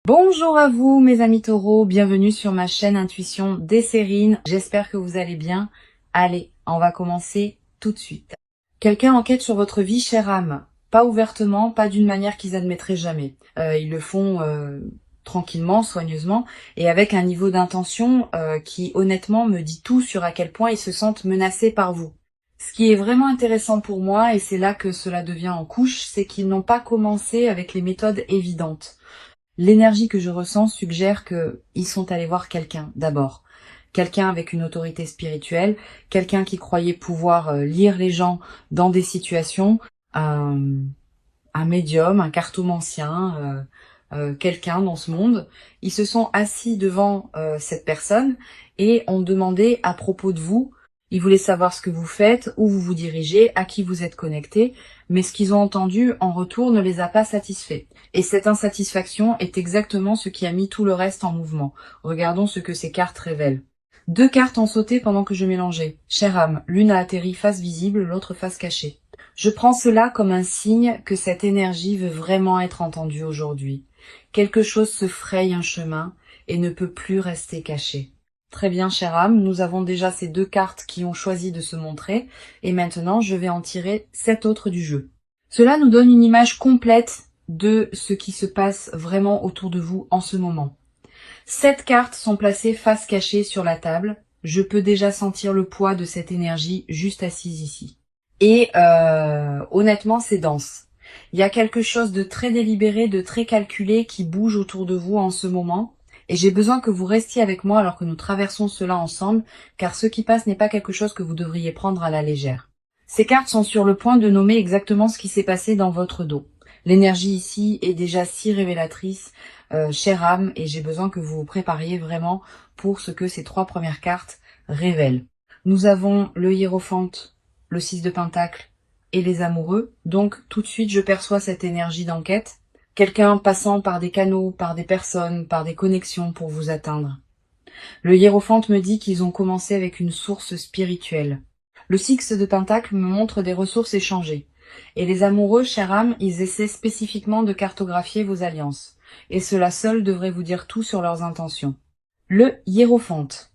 Bonjour à vous mes amis taureaux, bienvenue sur ma chaîne Intuition Desserine. J'espère que vous allez bien. Allez, on va commencer tout de suite. Quelqu'un enquête sur votre vie, chère âme. Pas ouvertement, pas d'une manière qu'ils admettraient jamais. Ils le font tranquillement, soigneusement, et avec un niveau d'intention qui honnêtement me dit tout sur à quel point ils se sentent menacés par vous. Ce qui est vraiment intéressant pour moi, et c'est là que cela devient en couche, c'est qu'ils n'ont pas commencé avec les méthodes évidentes. L'énergie que je ressens suggère qu'ils sont allés voir quelqu'un d'abord. Quelqu'un avec une autorité spirituelle, quelqu'un qui croyait pouvoir lire les gens dans des situations, un, un médium, un cartomancien, quelqu'un dans ce monde. Ils se sont assis devant cette personne et ont demandé à propos de vous. Ils voulaient savoir ce que vous faites, où vous vous dirigez, à qui vous êtes connecté, mais ce qu'ils ont entendu en retour ne les a pas satisfaits. Et cette insatisfaction est exactement ce qui a mis tout le reste en mouvement. Regardons ce que ces cartes révèlent. Deux cartes ont sauté pendant que je mélangeais. Chère âme, l'une a atterri face visible, l'autre face cachée. Je prends cela comme un signe que cette énergie veut vraiment être entendue aujourd'hui. Quelque chose se fraye un chemin et ne peut plus rester caché. Très bien, chère âme, nous avons déjà ces deux cartes qui ont choisi de se montrer, et maintenant je vais en tirer 7 autres du jeu. Cela nous donne une image complète de ce qui se passe vraiment autour de vous en ce moment. 7 cartes sont placées face cachée sur la table. Je peux déjà sentir le poids de cette énergie juste assise ici. Et honnêtement, c'est dense. Il y a quelque chose de très délibéré, de très calculé qui bouge autour de vous en ce moment. Et j'ai besoin que vous restiez avec moi alors que nous traversons cela ensemble, car ce qui passe n'est pas quelque chose que vous devriez prendre à la légère. Ces cartes sont sur le point de nommer exactement ce qui s'est passé dans votre dos. L'énergie ici est déjà si révélatrice, chère âme, et j'ai besoin que vous vous prépariez vraiment pour ce que ces 3 premières cartes révèlent. Nous avons le hiérophante, le 6 de pentacle et les amoureux, donc tout de suite je perçois cette énergie d'enquête. Quelqu'un passant par des canaux, par des personnes, par des connexions pour vous atteindre. Le hiérophante me dit qu'ils ont commencé avec une source spirituelle. Le 6 de pentacle me montre des ressources échangées. Et les amoureux, chère âme, ils essaient spécifiquement de cartographier vos alliances. Et cela seul devrait vous dire tout sur leurs intentions. Le hiérophante.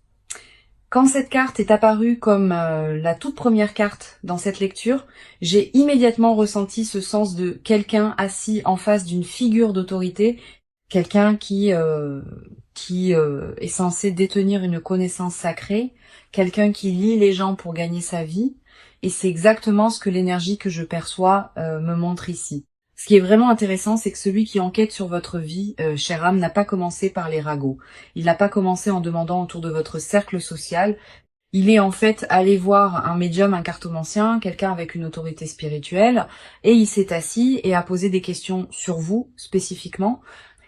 Quand cette carte est apparue comme la toute première carte dans cette lecture, j'ai immédiatement ressenti ce sens de quelqu'un assis en face d'une figure d'autorité, quelqu'un qui est censé détenir une connaissance sacrée, quelqu'un qui lie les gens pour gagner sa vie, et c'est exactement ce que l'énergie que je perçois me montre ici. Ce qui est vraiment intéressant, c'est que celui qui enquête sur votre vie, chère âme, n'a pas commencé par les ragots. Il n'a pas commencé en demandant autour de votre cercle social. Il est en fait allé voir un médium, un cartomancien, quelqu'un avec une autorité spirituelle, et il s'est assis et a posé des questions sur vous, spécifiquement.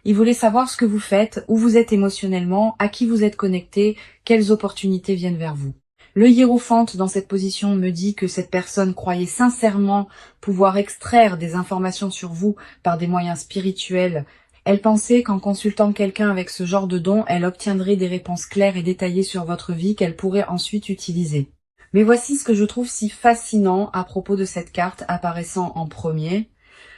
Il voulait savoir ce que vous faites, où vous êtes émotionnellement, à qui vous êtes connecté, quelles opportunités viennent vers vous. Le hiérophante dans cette position me dit que cette personne croyait sincèrement pouvoir extraire des informations sur vous par des moyens spirituels. Elle pensait qu'en consultant quelqu'un avec ce genre de don, elle obtiendrait des réponses claires et détaillées sur votre vie qu'elle pourrait ensuite utiliser. Mais voici ce que je trouve si fascinant à propos de cette carte apparaissant en premier.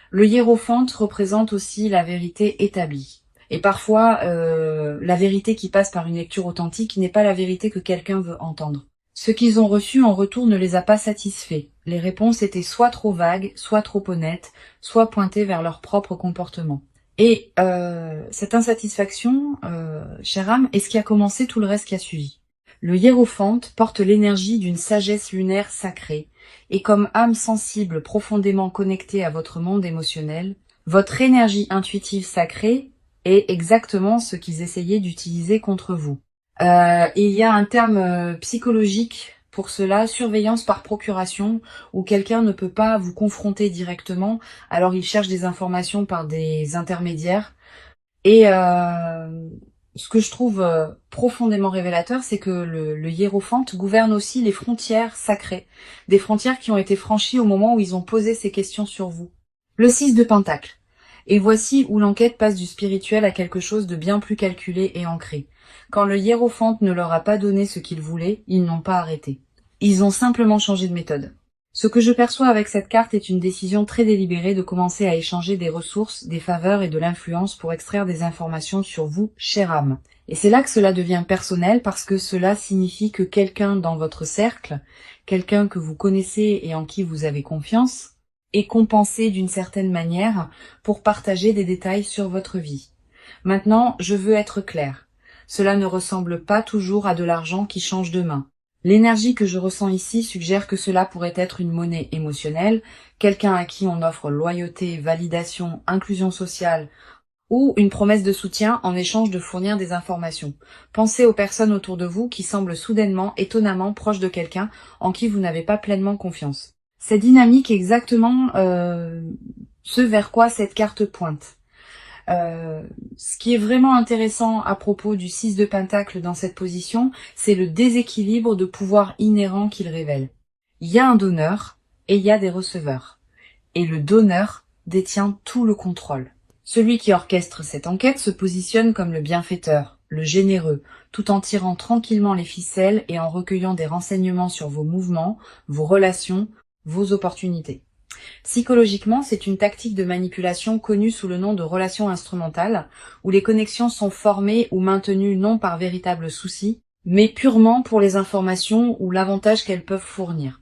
Le hiérophante représente aussi la vérité établie. Et parfois, la vérité qui passe par une lecture authentique n'est pas la vérité que quelqu'un veut entendre. Ce qu'ils ont reçu en retour ne les a pas satisfaits. Les réponses étaient soit trop vagues, soit trop honnêtes, soit pointées vers leur propre comportement. Et cette insatisfaction, chère âme, est ce qui a commencé tout le reste qui a suivi. Le hiérophante porte l'énergie d'une sagesse lunaire sacrée, et comme âme sensible profondément connectée à votre monde émotionnel, votre énergie intuitive sacrée est exactement ce qu'ils essayaient d'utiliser contre vous. Il y a un terme psychologique pour cela, surveillance par procuration, où quelqu'un ne peut pas vous confronter directement, alors il cherche des informations par des intermédiaires. Et ce que je trouve profondément révélateur, c'est que le hiérophante gouverne aussi les frontières sacrées, des frontières qui ont été franchies au moment où ils ont posé ces questions sur vous. Le 6 de pentacle. Et voici où l'enquête passe du spirituel à quelque chose de bien plus calculé et ancré. Quand le hiérophante ne leur a pas donné ce qu'ils voulaient, ils n'ont pas arrêté. Ils ont simplement changé de méthode. Ce que je perçois avec cette carte est une décision très délibérée de commencer à échanger des ressources, des faveurs et de l'influence pour extraire des informations sur vous, chère âme. Et c'est là que cela devient personnel parce que cela signifie que quelqu'un dans votre cercle, quelqu'un que vous connaissez et en qui vous avez confiance, est compensé d'une certaine manière pour partager des détails sur votre vie. Maintenant, je veux être clair. Cela ne ressemble pas toujours à de l'argent qui change de main. L'énergie que je ressens ici suggère que cela pourrait être une monnaie émotionnelle, quelqu'un à qui on offre loyauté, validation, inclusion sociale, ou une promesse de soutien en échange de fournir des informations. Pensez aux personnes autour de vous qui semblent soudainement, étonnamment proches de quelqu'un en qui vous n'avez pas pleinement confiance. Cette dynamique est exactement ce vers quoi cette carte pointe. Ce qui est vraiment intéressant à propos du 6 de Pentacle dans cette position, c'est le déséquilibre de pouvoir inhérent qu'il révèle. Il y a un donneur et il y a des receveurs. Et le donneur détient tout le contrôle. Celui qui orchestre cette enquête se positionne comme le bienfaiteur, le généreux, tout en tirant tranquillement les ficelles et en recueillant des renseignements sur vos mouvements, vos relations, vos opportunités. Psychologiquement, c'est une tactique de manipulation connue sous le nom de relation instrumentale, où les connexions sont formées ou maintenues non par véritable souci, mais purement pour les informations ou l'avantage qu'elles peuvent fournir.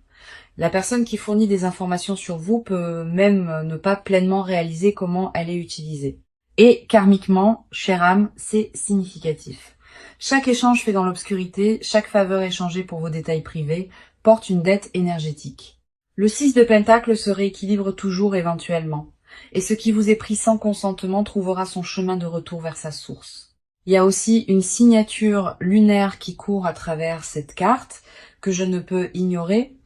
La personne qui fournit des informations sur vous peut même ne pas pleinement réaliser comment elle est utilisée. Et karmiquement, chère âme, c'est significatif. Chaque échange fait dans l'obscurité, chaque faveur échangée pour vos détails privés, porte une dette énergétique. Le 6 de Pentacle se rééquilibre toujours éventuellement, et ce qui vous est pris sans consentement trouvera son chemin de retour vers sa source. Il y a aussi une signature lunaire qui court à travers cette carte, que je ne peux ignorer,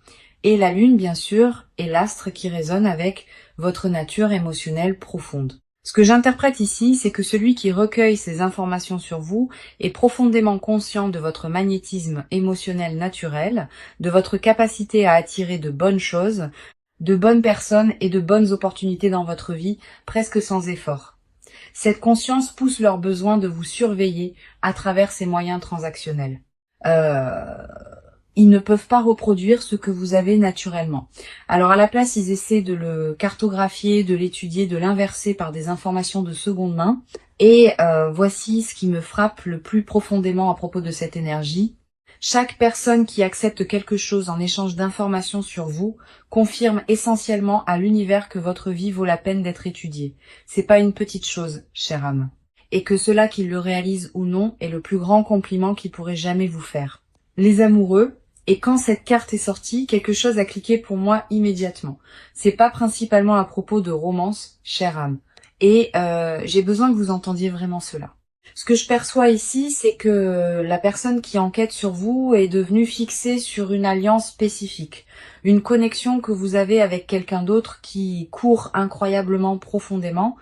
et la lune, bien sûr, est l'astre qui résonne avec votre nature émotionnelle profonde. Ce que j'interprète ici, c'est que celui qui recueille ces informations sur vous est profondément conscient de votre magnétisme émotionnel naturel, de votre capacité à attirer de bonnes choses, de bonnes personnes et de bonnes opportunités dans votre vie, presque sans effort. Cette conscience pousse leur besoin de vous surveiller à travers ces moyens transactionnels. Ils ne peuvent pas reproduire ce que vous avez naturellement. Alors à la place, ils essaient de le cartographier, de l'étudier, de l'inverser par des informations de seconde main. Et voici ce qui me frappe le plus profondément à propos de cette énergie. Chaque personne qui accepte quelque chose en échange d'informations sur vous confirme essentiellement à l'univers que votre vie vaut la peine d'être étudiée. C'est pas une petite chose, chère âme. Et que cela qu'il le réalise ou non est le plus grand compliment qu'il pourrait jamais vous faire. Les amoureux, et quand cette carte est sortie, quelque chose a cliqué pour moi immédiatement. C'est pas principalement à propos de romance, chère âme. Et j'ai besoin que vous entendiez vraiment cela. Ce que je perçois ici, c'est que la personne qui enquête sur vous est devenue fixée sur une alliance spécifique. Une connexion que vous avez avec quelqu'un d'autre qui court incroyablement profondément.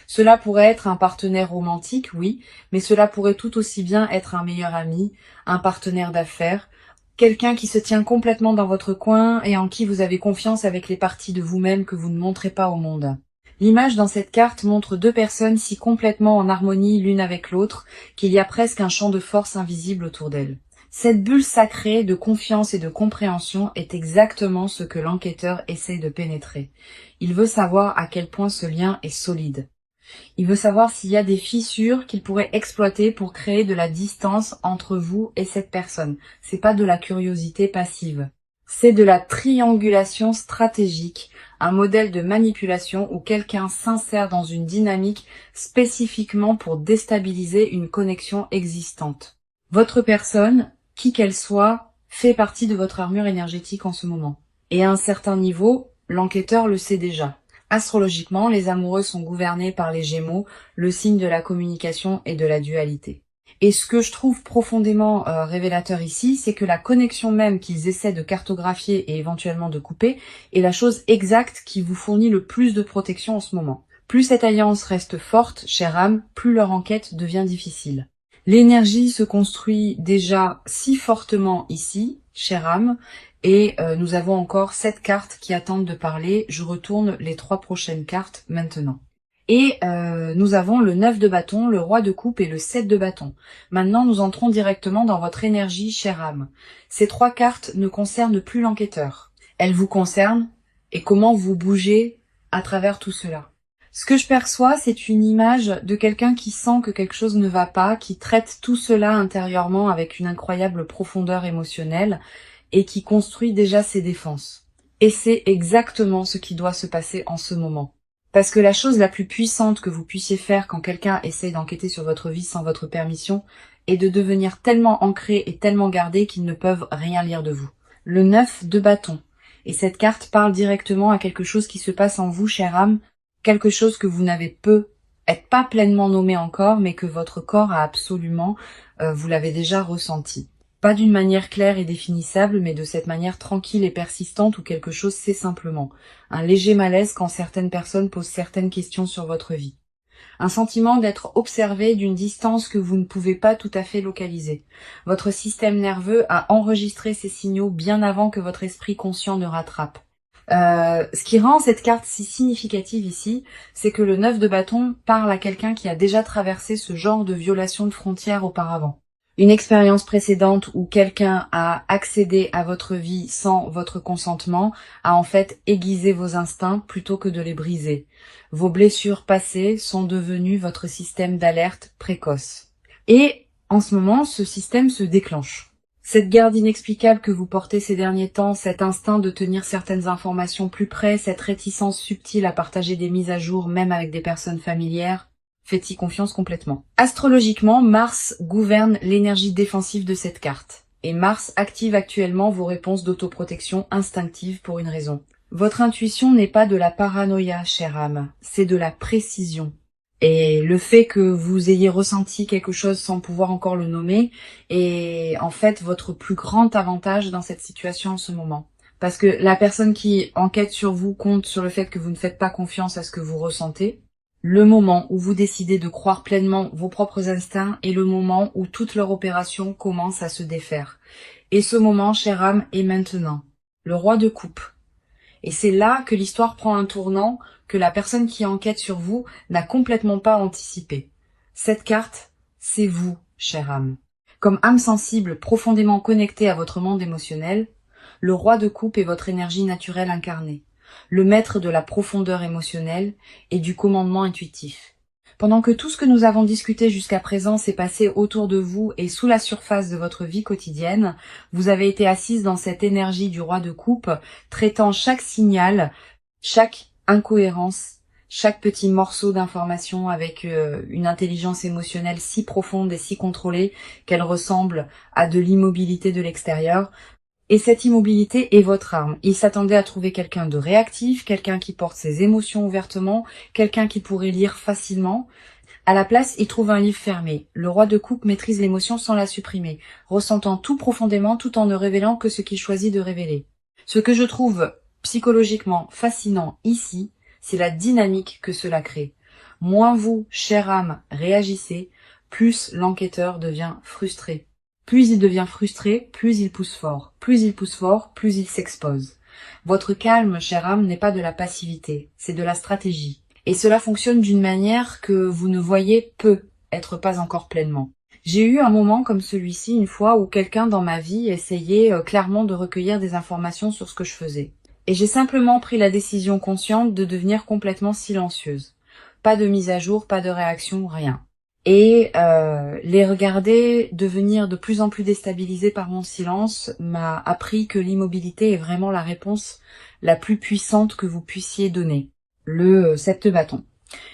Cela pourrait être un partenaire romantique, oui, mais cela pourrait tout aussi bien être un meilleur ami, un partenaire d'affaires, quelqu'un qui se tient complètement dans votre coin et en qui vous avez confiance avec les parties de vous-même que vous ne montrez pas au monde. L'image dans cette carte montre deux personnes si complètement en harmonie l'une avec l'autre qu'il y a presque un champ de force invisible autour d'elles. Cette bulle sacrée de confiance et de compréhension est exactement ce que l'enquêteur essaie de pénétrer. Il veut savoir à quel point ce lien est solide. Il veut savoir s'il y a des fissures qu'il pourrait exploiter pour créer de la distance entre vous et cette personne. C'est pas de la curiosité passive. C'est de la triangulation stratégique, un modèle de manipulation où quelqu'un s'insère dans une dynamique spécifiquement pour déstabiliser une connexion existante. Votre personne, qui qu'elle soit, fait partie de votre armure énergétique en ce moment. Et à un certain niveau, l'enquêteur le sait déjà. Astrologiquement, les amoureux sont gouvernés par les Gémeaux, le signe de la communication et de la dualité. Et ce que je trouve profondément révélateur ici, c'est que la connexion même qu'ils essaient de cartographier et éventuellement de couper est la chose exacte qui vous fournit le plus de protection en ce moment. Plus cette alliance reste forte, chère âme, plus leur enquête devient difficile. L'énergie se construit déjà si fortement ici, chère âme, et nous avons encore 7 cartes qui attendent de parler. Je retourne les 3 prochaines cartes maintenant. Et nous avons le 9 de bâton, le roi de coupe et le 7 de bâton. Maintenant, nous entrons directement dans votre énergie, chère âme. Ces 3 cartes ne concernent plus l'enquêteur. Elle vous concerne et comment vous bougez à travers tout cela. Ce que je perçois, c'est une image de quelqu'un qui sent que quelque chose ne va pas, qui traite tout cela intérieurement avec une incroyable profondeur émotionnelle et qui construit déjà ses défenses. Et c'est exactement ce qui doit se passer en ce moment. Parce que la chose la plus puissante que vous puissiez faire quand quelqu'un essaye d'enquêter sur votre vie sans votre permission est de devenir tellement ancré et tellement gardé qu'ils ne peuvent rien lire de vous. Le 9 de bâton. Et cette carte parle directement à quelque chose qui se passe en vous, chère âme, quelque chose que vous n'avez peut-être pas pleinement nommé encore, mais que votre corps a absolument, vous l'avez déjà ressenti. Pas d'une manière claire et définissable, mais de cette manière tranquille et persistante où quelque chose c'est simplement. Un léger malaise quand certaines personnes posent certaines questions sur votre vie. Un sentiment d'être observé d'une distance que vous ne pouvez pas tout à fait localiser. Votre système nerveux a enregistré ces signaux bien avant que votre esprit conscient ne rattrape. Ce qui rend cette carte si significative ici, c'est que le 9 de bâton parle à quelqu'un qui a déjà traversé ce genre de violation de frontières auparavant. Une expérience précédente où quelqu'un a accédé à votre vie sans votre consentement a en fait aiguisé vos instincts plutôt que de les briser. Vos blessures passées sont devenues votre système d'alerte précoce. Et en ce moment, ce système se déclenche. Cette garde inexplicable que vous portez ces derniers temps, cet instinct de tenir certaines informations plus près, cette réticence subtile à partager des mises à jour même avec des personnes familières, faites-y confiance complètement. Astrologiquement, Mars gouverne l'énergie défensive de cette carte. Et Mars active actuellement vos réponses d'autoprotection instinctive pour une raison. Votre intuition n'est pas de la paranoïa, chère âme, c'est de la précision. Et le fait que vous ayez ressenti quelque chose sans pouvoir encore le nommer est en fait votre plus grand avantage dans cette situation en ce moment. Parce que la personne qui enquête sur vous compte sur le fait que vous ne faites pas confiance à ce que vous ressentez. Le moment où vous décidez de croire pleinement vos propres instincts est le moment où toute leur opération commence à se défaire. Et ce moment, chère âme, est maintenant. Le roi de coupe. Et c'est là que l'histoire prend un tournant que la personne qui enquête sur vous n'a complètement pas anticipé. Cette carte, c'est vous, chère âme. Comme âme sensible profondément connectée à votre monde émotionnel, le roi de coupe est votre énergie naturelle incarnée, le maître de la profondeur émotionnelle et du commandement intuitif. Pendant que tout ce que nous avons discuté jusqu'à présent s'est passé autour de vous et sous la surface de votre vie quotidienne, vous avez été assise dans cette énergie du roi de coupe, traitant chaque signal, chaque incohérence, chaque petit morceau d'information avec une intelligence émotionnelle si profonde et si contrôlée qu'elle ressemble à de l'immobilité de l'extérieur. Et cette immobilité est votre arme. Il s'attendait à trouver quelqu'un de réactif, quelqu'un qui porte ses émotions ouvertement, quelqu'un qui pourrait lire facilement. À la place, il trouve un livre fermé. Le roi de coupe maîtrise l'émotion sans la supprimer, ressentant tout profondément tout en ne révélant que ce qu'il choisit de révéler. Ce que je trouve psychologiquement fascinant ici, c'est la dynamique que cela crée. Moins vous, chère âme, réagissez, plus l'enquêteur devient frustré. Plus il devient frustré, plus il pousse fort. Plus il pousse fort, plus il s'expose. Votre calme, chère âme, n'est pas de la passivité, c'est de la stratégie. Et cela fonctionne d'une manière que vous ne voyez peut-être pas encore pleinement. J'ai eu un moment comme celui-ci une fois où quelqu'un dans ma vie essayait clairement de recueillir des informations sur ce que je faisais. Et j'ai simplement pris la décision consciente de devenir complètement silencieuse. Pas de mise à jour, pas de réaction, rien. Et les regarder devenir de plus en plus déstabilisés par mon silence m'a appris que l'immobilité est vraiment la réponse la plus puissante que vous puissiez donner. Le 7 de bâton.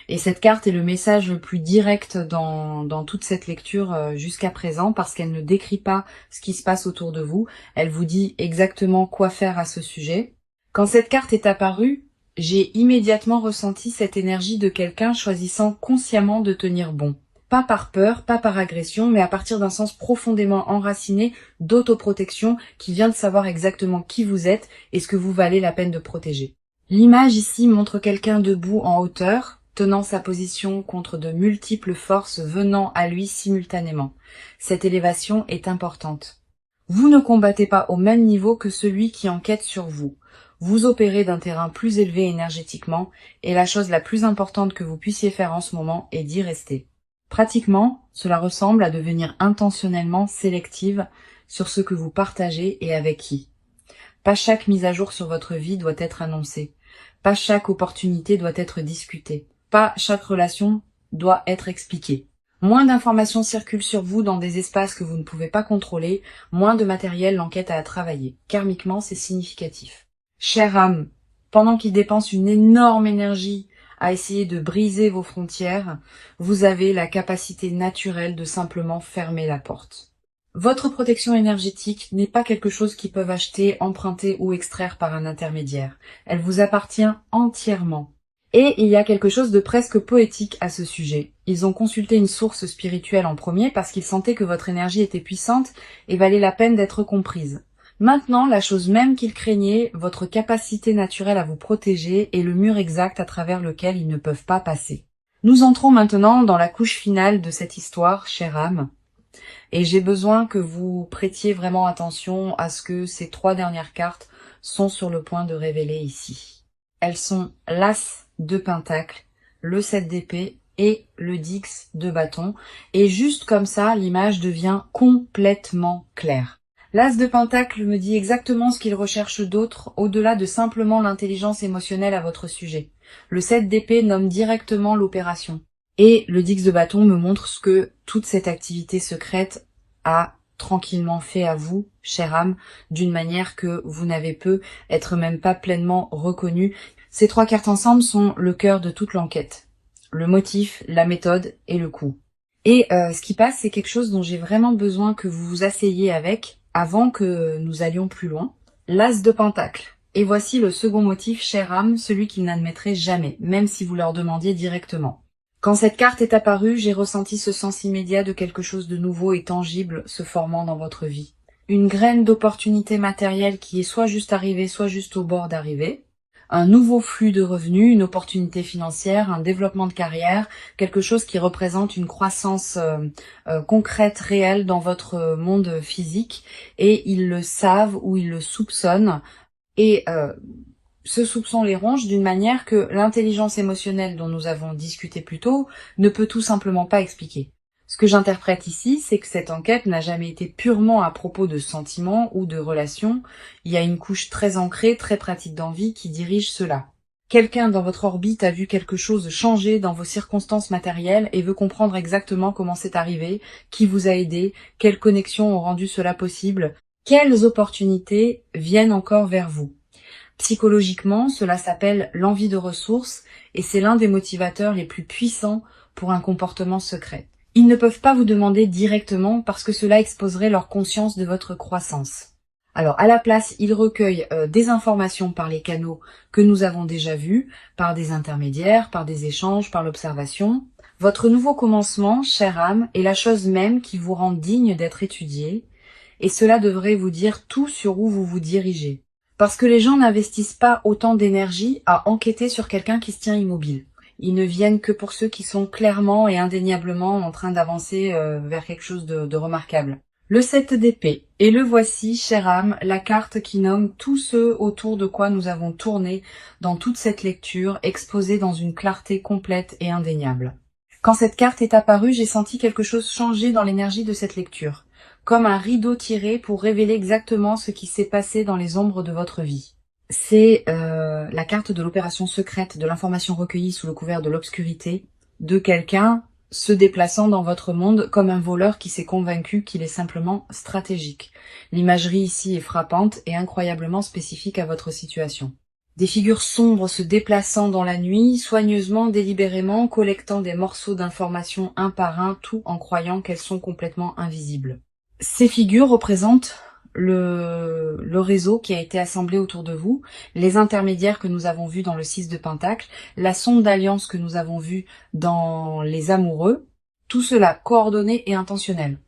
Et cette carte est le message le plus direct dans toute cette lecture jusqu'à présent parce qu'elle ne décrit pas ce qui se passe autour de vous. Elle vous dit exactement quoi faire à ce sujet. Quand cette carte est apparue, j'ai immédiatement ressenti cette énergie de quelqu'un choisissant consciemment de tenir bon. Pas par peur, pas par agression, mais à partir d'un sens profondément enraciné d'autoprotection qui vient de savoir exactement qui vous êtes et ce que vous valez la peine de protéger. L'image ici montre quelqu'un debout en hauteur, tenant sa position contre de multiples forces venant à lui simultanément. Cette élévation est importante. Vous ne combattez pas au même niveau que celui qui enquête sur vous. Vous opérez d'un terrain plus élevé énergétiquement et la chose la plus importante que vous puissiez faire en ce moment est d'y rester. Pratiquement, cela ressemble à devenir intentionnellement sélective sur ce que vous partagez et avec qui. Pas chaque mise à jour sur votre vie doit être annoncée. Pas chaque opportunité doit être discutée. Pas chaque relation doit être expliquée. Moins d'informations circulent sur vous dans des espaces que vous ne pouvez pas contrôler, moins de matériel l'enquête a à travailler. Karmiquement, c'est significatif. Chère âme, pendant qu'il dépense une énorme énergie à essayer de briser vos frontières, vous avez la capacité naturelle de simplement fermer la porte. Votre protection énergétique n'est pas quelque chose qu'ils peuvent acheter, emprunter ou extraire par un intermédiaire. Elle vous appartient entièrement. Et il y a quelque chose de presque poétique à ce sujet. Ils ont consulté une source spirituelle en premier parce qu'ils sentaient que votre énergie était puissante et valait la peine d'être comprise. Maintenant, la chose même qu'ils craignaient, votre capacité naturelle à vous protéger est le mur exact à travers lequel ils ne peuvent pas passer. Nous entrons maintenant dans la couche finale de cette histoire, chère âme. Et j'ai besoin que vous prêtiez vraiment attention à ce que ces 3 dernières cartes sont sur le point de révéler ici. Elles sont l'As de Pentacle, le 7 d'épée et le 10 de bâton. Et juste comme ça, l'image devient complètement claire. L'As de Pentacle me dit exactement ce qu'il recherche d'autre, au-delà de simplement l'intelligence émotionnelle à votre sujet. Le 7 d'épée nomme directement l'opération. Et le 10 de bâton me montre ce que toute cette activité secrète a tranquillement fait à vous, chère âme, d'une manière que vous n'avez pu être même pas pleinement reconnu. Ces 3 cartes ensemble sont le cœur de toute l'enquête. Le motif, la méthode et le coup. Et ce qui passe, c'est quelque chose dont j'ai vraiment besoin que vous vous asseyiez avec avant que nous allions plus loin. L'As de Pentacle. Et voici le second motif, chère âme, celui qu'ils n'admettraient jamais, même si vous leur demandiez directement. Quand cette carte est apparue, j'ai ressenti ce sens immédiat de quelque chose de nouveau et tangible se formant dans votre vie. Une graine d'opportunité matérielle qui est soit juste arrivée, soit juste au bord d'arriver. Un nouveau flux de revenus, une opportunité financière, un développement de carrière, quelque chose qui représente une croissance concrète, réelle dans votre monde physique. Et ils le savent ou ils le soupçonnent. Et ce soupçon les ronge d'une manière que l'intelligence émotionnelle dont nous avons discuté plus tôt ne peut tout simplement pas expliquer. Ce que j'interprète ici, c'est que cette enquête n'a jamais été purement à propos de sentiments ou de relations. Il y a une couche très ancrée, très pratique d'envie qui dirige cela. Quelqu'un dans votre orbite a vu quelque chose changer dans vos circonstances matérielles et veut comprendre exactement comment c'est arrivé, qui vous a aidé, quelles connexions ont rendu cela possible, quelles opportunités viennent encore vers vous. Psychologiquement, cela s'appelle l'envie de ressources et c'est l'un des motivateurs les plus puissants pour un comportement secret. Ils ne peuvent pas vous demander directement parce que cela exposerait leur conscience de votre croissance. Alors à la place, ils recueillent des informations par les canaux que nous avons déjà vus, par des intermédiaires, par des échanges, par l'observation. Votre nouveau commencement, chère âme, est la chose même qui vous rend digne d'être étudié et cela devrait vous dire tout sur où vous vous dirigez. Parce que les gens n'investissent pas autant d'énergie à enquêter sur quelqu'un qui se tient immobile. Ils ne viennent que pour ceux qui sont clairement et indéniablement en train d'avancer vers quelque chose de remarquable. Le 7 d'épée. Et le voici, chère âme, la carte qui nomme tous ceux autour de quoi nous avons tourné dans toute cette lecture, exposée dans une clarté complète et indéniable. Quand cette carte est apparue, j'ai senti quelque chose changer dans l'énergie de cette lecture. Comme un rideau tiré pour révéler exactement ce qui s'est passé dans les ombres de votre vie. C'est la carte de l'opération secrète de l'information recueillie sous le couvert de l'obscurité de quelqu'un se déplaçant dans votre monde comme un voleur qui s'est convaincu qu'il est simplement stratégique. L'imagerie ici est frappante et incroyablement spécifique à votre situation. Des figures sombres se déplaçant dans la nuit, soigneusement, délibérément, collectant des morceaux d'informations un par un, tout en croyant qu'elles sont complètement invisibles. Ces figures représentent le réseau qui a été assemblé autour de vous, les intermédiaires que nous avons vus dans le 6 de Pentacle, la sonde d'alliance que nous avons vue dans les amoureux, tout cela coordonné et intentionnel.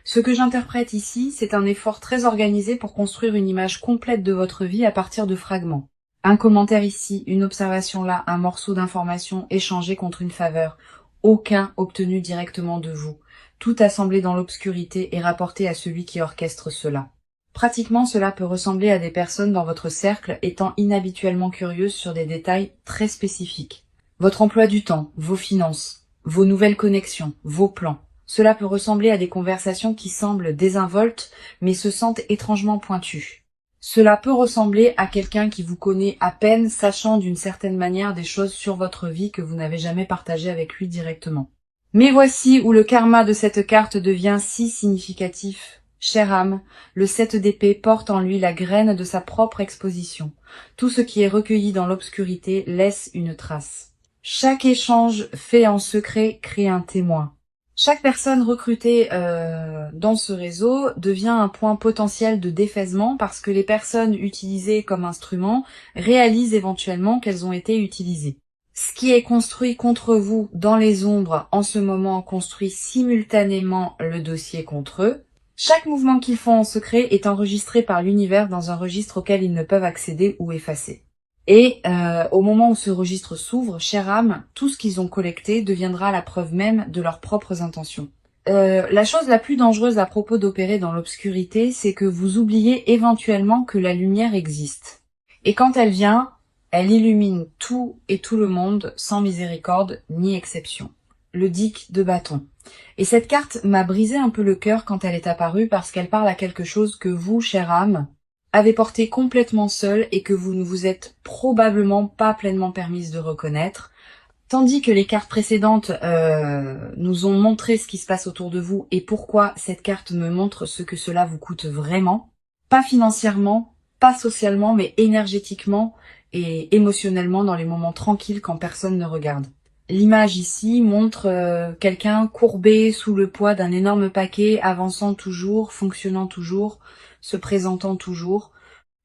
Ce que j'interprète ici, c'est un effort très organisé pour construire une image complète de votre vie à partir de fragments. Un commentaire ici, une observation là, un morceau d'information échangé contre une faveur, aucun obtenu directement de vous. Tout assemblé dans l'obscurité et rapporté à celui qui orchestre cela. Pratiquement, cela peut ressembler à des personnes dans votre cercle étant inhabituellement curieuses sur des détails très spécifiques. Votre emploi du temps, vos finances, vos nouvelles connexions, vos plans. Cela peut ressembler à des conversations qui semblent désinvoltes, mais se sentent étrangement pointues. Cela peut ressembler à quelqu'un qui vous connaît à peine, sachant d'une certaine manière des choses sur votre vie que vous n'avez jamais partagées avec lui directement. Mais voici où le karma de cette carte devient si significatif. Chère âme, le 7 d'épée porte en lui la graine de sa propre exposition. Tout ce qui est recueilli dans l'obscurité laisse une trace. Chaque échange fait en secret crée un témoin. Chaque personne recrutée dans ce réseau devient un point potentiel de défaisement parce que les personnes utilisées comme instruments réalisent éventuellement qu'elles ont été utilisées. Ce qui est construit contre vous dans les ombres en ce moment construit simultanément le dossier contre eux. Chaque mouvement qu'ils font en secret est enregistré par l'univers dans un registre auquel ils ne peuvent accéder ou effacer. Et au moment où ce registre s'ouvre, chère âme, tout ce qu'ils ont collecté deviendra la preuve même de leurs propres intentions. La chose la plus dangereuse à propos d'opérer dans l'obscurité, c'est que vous oubliez éventuellement que la lumière existe. Et quand elle vient, elle illumine tout et tout le monde sans miséricorde ni exception. Le Dick de bâton. Et cette carte m'a brisé un peu le cœur quand elle est apparue parce qu'elle parle à quelque chose que vous, chère âme, avez porté complètement seul et que vous ne vous êtes probablement pas pleinement permise de reconnaître. Tandis que les cartes précédentes nous ont montré ce qui se passe autour de vous et pourquoi cette carte me montre ce que cela vous coûte vraiment. Pas financièrement, pas socialement, mais énergétiquement et émotionnellement dans les moments tranquilles quand personne ne regarde. L'image ici montre quelqu'un courbé sous le poids d'un énorme paquet, avançant toujours, fonctionnant toujours, se présentant toujours,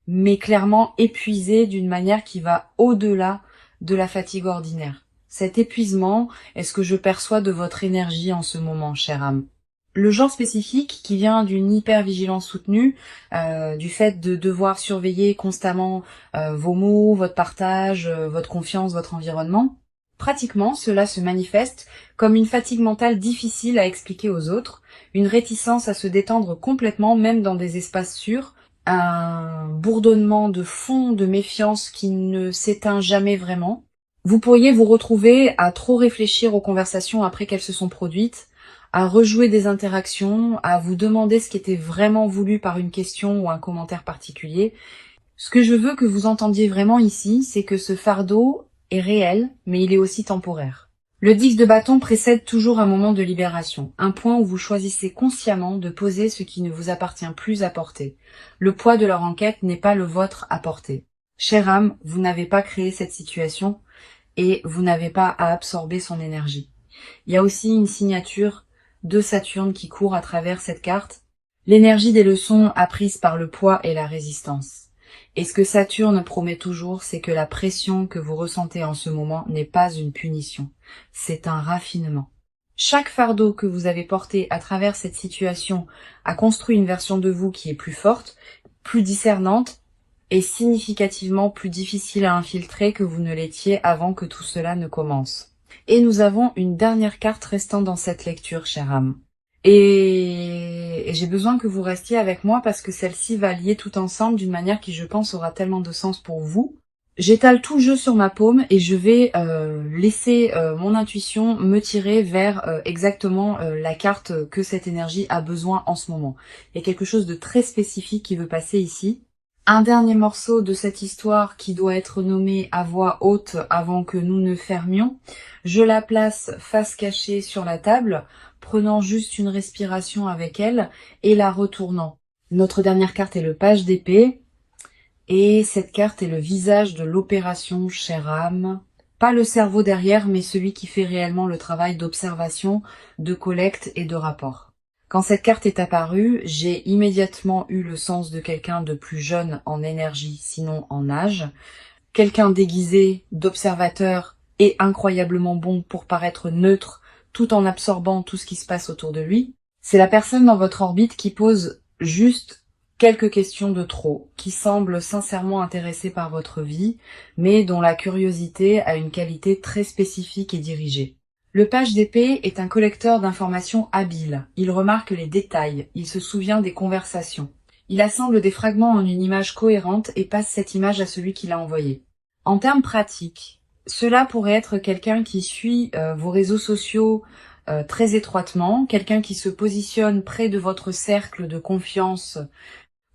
mais clairement épuisé d'une manière qui va au-delà de la fatigue ordinaire. Cet épuisement est ce que je perçois de votre énergie en ce moment, chère âme. Le genre spécifique qui vient d'une hypervigilance soutenue, du fait de devoir surveiller constamment vos mots, votre partage, votre confiance, votre environnement. Pratiquement, cela se manifeste comme une fatigue mentale difficile à expliquer aux autres, une réticence à se détendre complètement, même dans des espaces sûrs, un bourdonnement de fond de méfiance qui ne s'éteint jamais vraiment. Vous pourriez vous retrouver à trop réfléchir aux conversations après qu'elles se sont produites, à rejouer des interactions, à vous demander ce qui était vraiment voulu par une question ou un commentaire particulier. Ce que je veux que vous entendiez vraiment ici, c'est que ce fardeau est réel, mais il est aussi temporaire. Le 10 de bâton précède toujours un moment de libération, un point où vous choisissez consciemment de poser ce qui ne vous appartient plus à porter. Le poids de leur enquête n'est pas le vôtre à porter. Chère âme, vous n'avez pas créé cette situation et vous n'avez pas à absorber son énergie. Il y a aussi une signature de Saturne qui court à travers cette carte, l'énergie des leçons apprises par le poids et la résistance. Et ce que Saturne promet toujours, c'est que la pression que vous ressentez en ce moment n'est pas une punition, c'est un raffinement. Chaque fardeau que vous avez porté à travers cette situation a construit une version de vous qui est plus forte, plus discernante et significativement plus difficile à infiltrer que vous ne l'étiez avant que tout cela ne commence. Et nous avons une dernière carte restant dans cette lecture, chère âme. Et j'ai besoin que vous restiez avec moi parce que celle-ci va lier tout ensemble d'une manière qui, je pense, aura tellement de sens pour vous. J'étale tout le jeu sur ma paume et je vais laisser mon intuition me tirer vers exactement la carte que cette énergie a besoin en ce moment. Il y a quelque chose de très spécifique qui veut passer ici. Un dernier morceau de cette histoire qui doit être nommé à voix haute avant que nous ne fermions. Je la place face cachée sur la table, prenant juste une respiration avec elle et la retournant. Notre dernière carte est le page d'épée. Et cette carte est le visage de l'opération, chère âme. Pas le cerveau derrière, mais celui qui fait réellement le travail d'observation, de collecte et de rapport. Quand cette carte est apparue, j'ai immédiatement eu le sens de quelqu'un de plus jeune en énergie, sinon en âge. Quelqu'un déguisé d'observateur et incroyablement bon pour paraître neutre, tout en absorbant tout ce qui se passe autour de lui. C'est la personne dans votre orbite qui pose juste quelques questions de trop, qui semble sincèrement intéressée par votre vie, mais dont la curiosité a une qualité très spécifique et dirigée. Le page d'épée est un collecteur d'informations habile. Il remarque les détails, il se souvient des conversations. Il assemble des fragments en une image cohérente et passe cette image à celui qui l'a envoyée. En termes pratiques, cela pourrait être quelqu'un qui suit vos réseaux sociaux très étroitement, quelqu'un qui se positionne près de votre cercle de confiance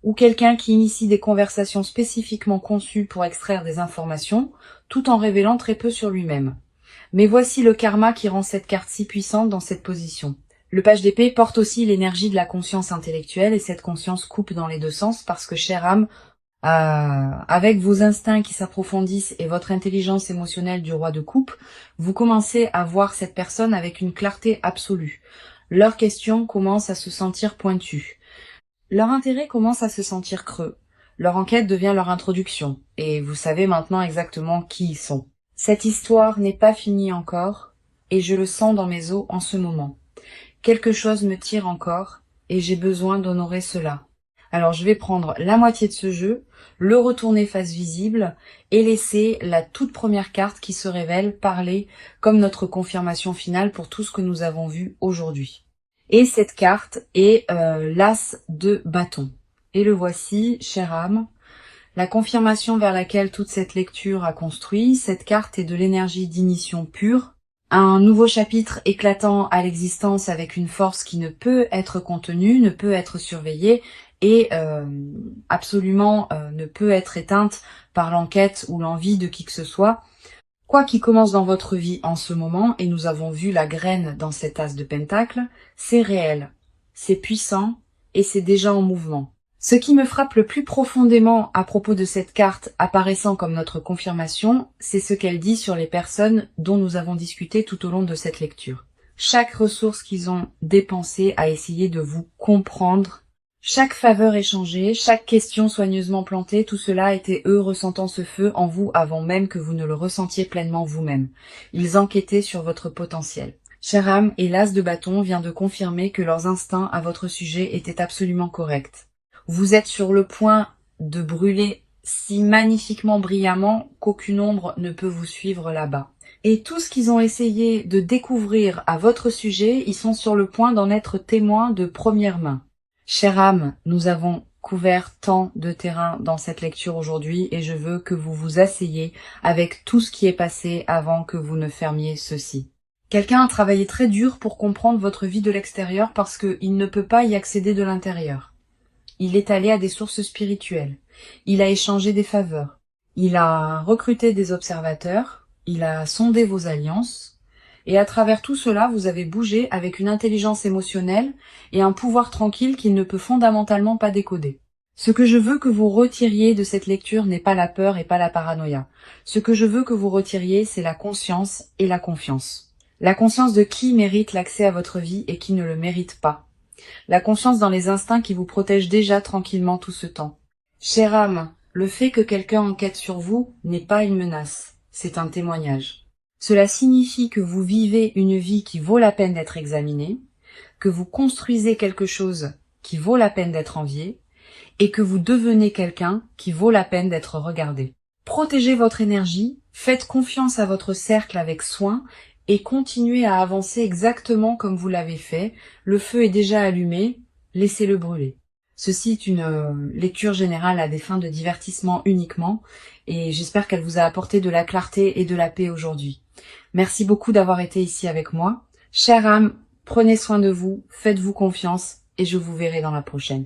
ou quelqu'un qui initie des conversations spécifiquement conçues pour extraire des informations, tout en révélant très peu sur lui-même. Mais voici le karma qui rend cette carte si puissante dans cette position. Le page d'épée porte aussi l'énergie de la conscience intellectuelle et cette conscience coupe dans les deux sens parce que, chère âme, avec vos instincts qui s'approfondissent et votre intelligence émotionnelle du roi de coupe, vous commencez à voir cette personne avec une clarté absolue. Leurs questions commencent à se sentir pointues. Leur intérêt commence à se sentir creux. Leur enquête devient leur introduction. Et vous savez maintenant exactement qui ils sont. Cette histoire n'est pas finie encore, et je le sens dans mes os en ce moment. Quelque chose me tire encore, et j'ai besoin d'honorer cela. Alors je vais prendre la moitié de ce jeu, le retourner face visible, et laisser la toute première carte qui se révèle parler comme notre confirmation finale pour tout ce que nous avons vu aujourd'hui. Et cette carte est l'as de bâton. Et le voici, chère âme. La confirmation vers laquelle toute cette lecture a construit, cette carte est de l'énergie d'ignition pure, un nouveau chapitre éclatant à l'existence avec une force qui ne peut être contenue, ne peut être surveillée et absolument ne peut être éteinte par l'enquête ou l'envie de qui que ce soit. Quoi qu'il commence dans votre vie en ce moment, et nous avons vu la graine dans cet as de pentacle, c'est réel, c'est puissant et c'est déjà en mouvement. Ce qui me frappe le plus profondément à propos de cette carte apparaissant comme notre confirmation, c'est ce qu'elle dit sur les personnes dont nous avons discuté tout au long de cette lecture. Chaque ressource qu'ils ont dépensée à essayer de vous comprendre, chaque faveur échangée, chaque question soigneusement plantée, tout cela était eux ressentant ce feu en vous avant même que vous ne le ressentiez pleinement vous-même. Ils enquêtaient sur votre potentiel. Chère âme, et l'as de bâton vient de confirmer que leurs instincts à votre sujet étaient absolument corrects. Vous êtes sur le point de brûler si magnifiquement brillamment qu'aucune ombre ne peut vous suivre là-bas. Et tout ce qu'ils ont essayé de découvrir à votre sujet, ils sont sur le point d'en être témoins de première main. Chère âme, nous avons couvert tant de terrain dans cette lecture aujourd'hui et je veux que vous vous asseyez avec tout ce qui est passé avant que vous ne fermiez ceci. Quelqu'un a travaillé très dur pour comprendre votre vie de l'extérieur parce qu'il ne peut pas y accéder de l'intérieur. Il est allé à des sources spirituelles. Il a échangé des faveurs. Il a recruté des observateurs. Il a sondé vos alliances. Et à travers tout cela, vous avez bougé avec une intelligence émotionnelle et un pouvoir tranquille qu'il ne peut fondamentalement pas décoder. Ce que je veux que vous retiriez de cette lecture n'est pas la peur et pas la paranoïa. Ce que je veux que vous retiriez, c'est la conscience et la confiance. La conscience de qui mérite l'accès à votre vie et qui ne le mérite pas. La confiance dans les instincts qui vous protègent déjà tranquillement tout ce temps. Chère âme, le fait que quelqu'un enquête sur vous n'est pas une menace, c'est un témoignage. Cela signifie que vous vivez une vie qui vaut la peine d'être examinée, que vous construisez quelque chose qui vaut la peine d'être envié, et que vous devenez quelqu'un qui vaut la peine d'être regardé. Protégez votre énergie, faites confiance à votre cercle avec soin, et continuez à avancer exactement comme vous l'avez fait. Le feu est déjà allumé, laissez-le brûler. Ceci est une lecture générale à des fins de divertissement uniquement, et j'espère qu'elle vous a apporté de la clarté et de la paix aujourd'hui. Merci beaucoup d'avoir été ici avec moi. Chère âme, prenez soin de vous, faites-vous confiance, et je vous verrai dans la prochaine.